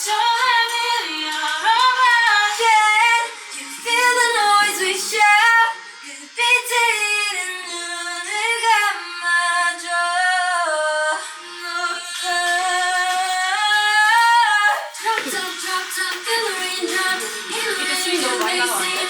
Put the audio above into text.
저 하늘 열어봐. Can you feel the noise we share? 그 빛을 눈을 감아줘. Drop top, feel the raindrops. 이게 스윙 너무 많이 나가는데?